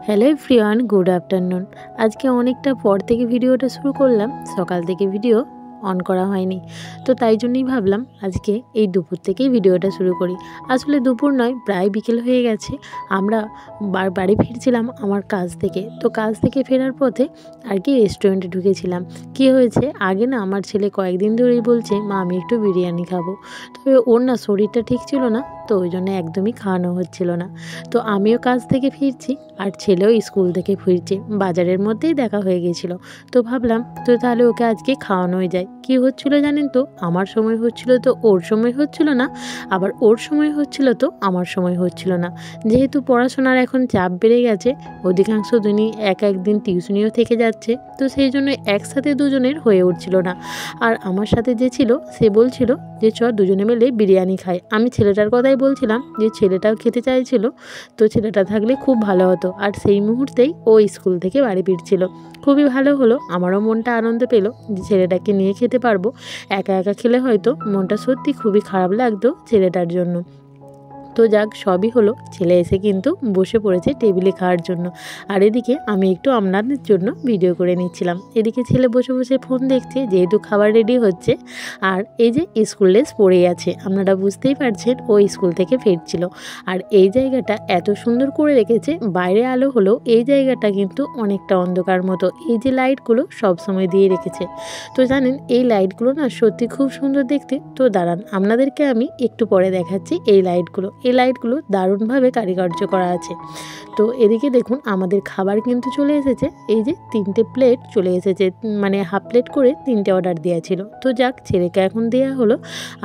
Hello everyone, good afternoon. আজকে অনেকটা পর থেকে ভিডিওটা শুরু করলাম, সকাল থেকে ভিডিও অন করা হয়নি। তো তাই জন্যই ভাবলাম আজকে এই দুপুর থেকেই ভিডিওটা শুরু করি। আসলে দুপুর নয়, প্রায় বিকেল হয়ে গেছে। আমরা বাড়ি ফিরছিলাম আমার কাজ থেকে। তো কাজ থেকে ফেরার পথে আর কি রেস্টুরেন্টে ঢুকেছিলাম। কী হয়েছে, আগে না আমার ছেলে কয়েকদিন ধরেই বলছে মা আমি একটু বিরিয়ানি খাবো। তবে ওর না শরীরটা ঠিক ছিল না, তো ওই জন্য একদমই খাওয়ানো হচ্ছিল না। তো আমিও কাজ থেকে ফিরছি আর ছেলেও স্কুল থেকে ফিরছে, বাজারের মধ্যেই দেখা হয়ে গেছিল। তো ভাবলাম তো তাহলে ওকে আজকে খাওয়ানোই যায়। কি হচ্ছিল জানেন তো, আমার সময় হচ্ছিল তো ওর সময় হচ্ছিল না, আবার ওর সময় হচ্ছিল তো আমার সময় হচ্ছিল না। যেহেতু পড়াশোনার এখন চাপ বেড়ে গেছে, অধিকাংশ দিনই একদিন টিউশনিও থেকে যাচ্ছে, তো সেই জন্য একসাথে দুজনের হয়ে উঠছিল না। আর আমার সাথে যে ছিল সে বলছিল যে চ দুজনে মিলে বিরিয়ানি খাই। আমি ছেলেটার কথাই বলছিলাম যে ছেলেটাও খেতে চাইছিল, তো ছেলেটা থাকলে খুব ভালো হতো। আর সেই মুহূর্তেই ও স্কুল থেকে বাড়ি ফিরছিল। খুবই ভালো হলো, আমারও মনটা আনন্দ পেল যে ছেলেটাকে নিয়ে খেতে পারবো। একা একা খেলে হয়তো মনটা সত্যি খুবই খারাপ লাগতো ছেলেটার জন্য। তো যাক, সবই হলো, ছেলে এসে কিন্তু বসে পড়েছে টেবিলে খাওয়ার জন্য। আর এদিকে আমি একটু আপনাদের জন্য ভিডিও করে নিচ্ছিলাম। এদিকে ছেলে বসে বসে ফোন দেখছে, যেহেতু খাবার রেডি হচ্ছে। আর এই যে স্কুল ড্রেস পরেই আছে, আপনারা বুঝতেই পারছেন ও স্কুল থেকে ফিরছিল। আর এই জায়গাটা এত সুন্দর করে রেখেছে, বাইরে আলো হলেও এই জায়গাটা কিন্তু অনেকটা অন্ধকার মতো। এই যে লাইটগুলো সবসময় দিয়ে রেখেছে, তো জানেন এই লাইটগুলো না সত্যি খুব সুন্দর দেখতে। তো দাঁড়ান, আপনাদেরকে আমি একটু পরে দেখাচ্ছি এই লাইটগুলো দারুণভাবে কারুকার্য করা আছে। তো এদিকে দেখুন আমাদের খাবার কিন্তু চলে এসেছে। এই যে 3টে প্লেট চলে এসেছে, মানে হাফ প্লেট করে 3টে অর্ডার দেওয়া ছিল। তো যাক, ছেলেকে এখন দেওয়া হলো।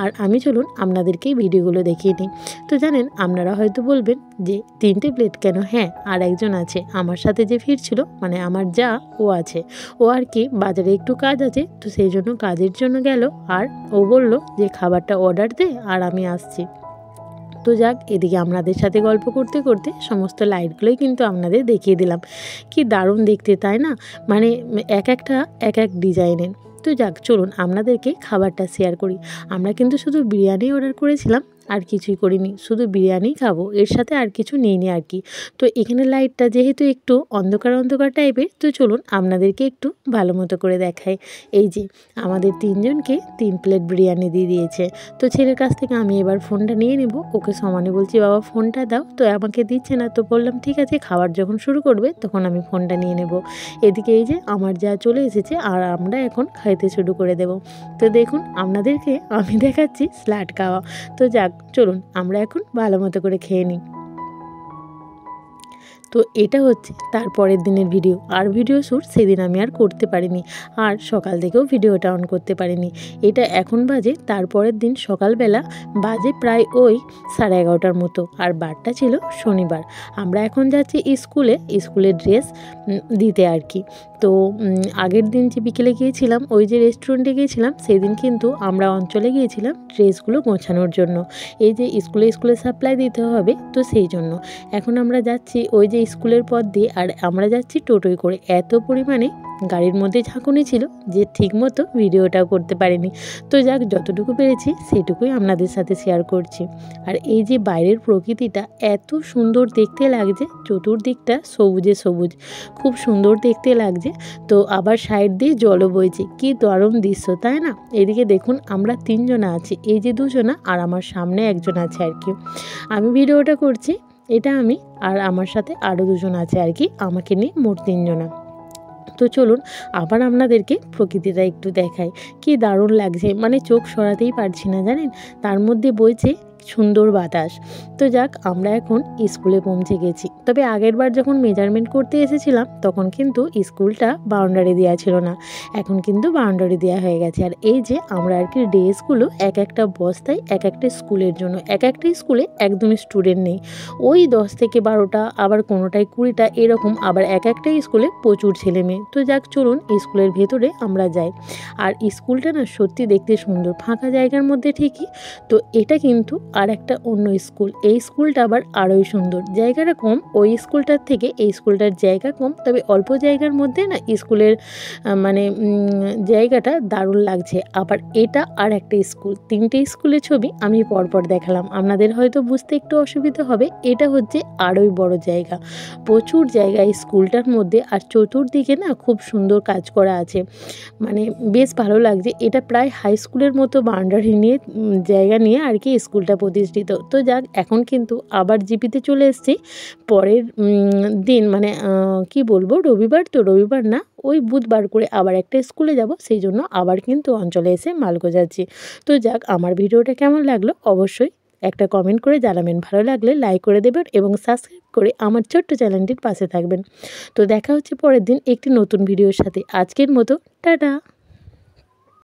আর আমি চলুন আপনাদেরকেই ভিডিওগুলো দেখিয়ে নিই। তো জানেন, আপনারা হয়তো বলবেন যে 3টে প্লেট কেন? হ্যাঁ, আর একজন আছে আমার সাথে যে ফিরছিল, মানে আমার যা ও আছে। ও আর কি বাজারে একটু কাজ আছে, তো সেই জন্য কাজের জন্য গেল। আর ও বলল যে খাবারটা অর্ডার দে আর আমি আসছি। তো যাক, এদিকে আপনাদের সাথে গল্প করতে করতে সমস্ত লাইটগুলোই কিন্তু আপনাদের দেখিয়ে দিলাম। কি দারুণ দেখতে, তাই না? মানে এক এক ডিজাইনের। তো যাক, চলুন আপনাদেরকে খাবারটা শেয়ার করি। আমরা কিন্তু শুধু বিরিয়ানি অর্ডার করেছিলাম, আর কিছুই করিনি, শুধু বিরিয়ানিই খাবো, এর সাথে আর কিছু নিইনি আর কি। তো এখানে লাইটটা যেহেতু একটু অন্ধকার অন্ধকার টাইপের, তো চলুন আপনাদেরকে একটু ভালো মতো করে দেখাই। এই যে আমাদের 3জনকে 3 প্লেট বিরিয়ানি দিয়ে দিয়েছে। তো ছেলের কাছ থেকে আমি এবার ফোনটা নিয়ে নেব, ওকে সমানে বলছি বাবা ফোনটা দাও, তো আমাকে দিচ্ছে না। তো বললাম ঠিক আছে, খাবার যখন শুরু করবে তখন আমি ফোনটা নিয়ে নেব। এদিকে এই যে আমার যা চলে এসেছে, আর আমরা এখন খাইতে শুরু করে দেব। তো দেখুন আপনাদেরকে আমি দেখাচ্ছি স্যালাড খাওয়া। তো যাক, চলুন আমরা এখন ভালো মতো করে খেয়ে নিই। তো এটা হচ্ছে তারপরের দিনের ভিডিও। আর ভিডিও শ্যুট সেদিন আমি আর করতে পারিনি, আর সকাল থেকেও ভিডিওটা অন করতে পারিনি। এটা এখন বাজে তারপরের দিন সকালবেলা, বাজে প্রায় ওই 11:30টার মতো। আর বারটা ছিল শনিবার। আমরা এখন যাচ্ছি স্কুলের ড্রেস দিতে আর কি। তো আগের দিন যে বিকেলে গিয়েছিলাম, ওই যে রেস্টুরেন্টে গিয়েছিলাম, সেদিন কিন্তু আমরা অঞ্চলে গিয়েছিলাম ড্রেসগুলো গোছানোর জন্য। এই যে স্কুলে সাপ্লাই দিতে হবে, তো সেই জন্য এখন আমরা যাচ্ছি ওই যে স্কুলের পথ দিয়ে। আর আমরা যাচ্ছি টোটোয় করে। এত পরিমাণে গাড়ির মধ্যে ঝাঁকুনি ছিল যে ঠিকমতো ভিডিওটাও করতে পারিনি। তো যাক, যতটুকু পেরেছি সেটুকুই আপনাদের সাথে শেয়ার করছি। আর এই যে বাইরের প্রকৃতিটা এত সুন্দর দেখতে লাগছে, চতুর্দিকটা সবুজে সবুজ, খুব সুন্দর দেখতে লাগছে। তো আবার সাইড দিয়ে জলও বইছে, কি দারুণ দৃশ্য, তাই না? এদিকে দেখুন আমরা 3জনা আছি, এই যে 2জনা আর আমার সামনে একজন আছে আর কি। আমি ভিডিওটা করছি, এটা আমি, আর আমার সাথে আরও 2জন আছে আর কি, আমাকে নিয়ে মোট 3জনা। তো চলুন আবার আপনাদেরকে প্রকৃতিটা একটু দেখাই। কি দারুণ লাগছে, মানে চোখ সরাতেই পারছি না জানেন, তার মধ্যে বইছে সুন্দর বাতাস। তো যাক, আমরা এখন স্কুলে পৌঁছে গেছি। তবে আগের বার যখন মেজারমেন্ট করতে এসেছিলাম তখন কিন্তু স্কুলটা বাউন্ডারি দেওয়া ছিল না, এখন কিন্তু বাউন্ডারি দেওয়া হয়ে গেছে। আর এই যে আমরা আর কি ড্রেসগুলো একটা বস্তায় একটা স্কুলের জন্য, একটা স্কুলে একদমই স্টুডেন্ট নেই, ওই 10 থেকে 12টা, আবার কোনোটায় 20টা এরকম, আবার একটা স্কুলে প্রচুর ছেলে মেয়ে। তো যাক, চলুন স্কুলের ভেতরে আমরা যাই। আর স্কুলটা না সত্যি দেখতে সুন্দর, ফাঁকা জায়গার মধ্যে ঠিকই। তো এটা কিন্তু আর একটা অন্য স্কুল। এই স্কুলটা আবার আরোই সুন্দর, জায়গাটা কম, ওই স্কুলটার থেকে এই স্কুলটার জায়গা কম, তবে অল্প জায়গার মধ্যে না স্কুলের মানে জায়গাটা দারুণ লাগছে। আবার এটা আর একটা স্কুল, 3টে স্কুলের ছবি আমি পরপর দেখালাম, আপনাদের হয়তো বুঝতে একটু অসুবিধা হবে। এটা হচ্ছে আরোই বড় জায়গা, প্রচুর জায়গা এই স্কুলটার মধ্যে, আর চতুর্দিকে না খুব সুন্দর কাজ করা আছে, মানে বেশ ভালো লাগছে। এটা প্রায় হাই স্কুলের মতো বাউন্ডারি নিয়ে জায়গা নিয়ে আর কি স্কুলটা প্রতিষ্ঠিত। তো যাক, এখন কিন্তু আবার জিপিতে চলে এসেছি। পরের দিন মানে কি বলবো, রবিবার তো, রবিবার না ওই বুধবার করে আবার একটা স্কুলে যাব, সেই জন্য আবার কিন্তু অঞ্চলে এসে মাল গোছাচ্ছি। তো যাক, আমার ভিডিওটা কেমন লাগলো অবশ্যই একটা কমেন্ট করে জানাবেন, ভালো লাগলে লাইক করে দেবেন এবং সাবস্ক্রাইব করে আমার ছোট্ট চ্যানেলটির পাশে থাকবেন। তো দেখা হচ্ছে পরের দিন একটি নতুন ভিডিওর সাথে। আজকের মতো টাটা।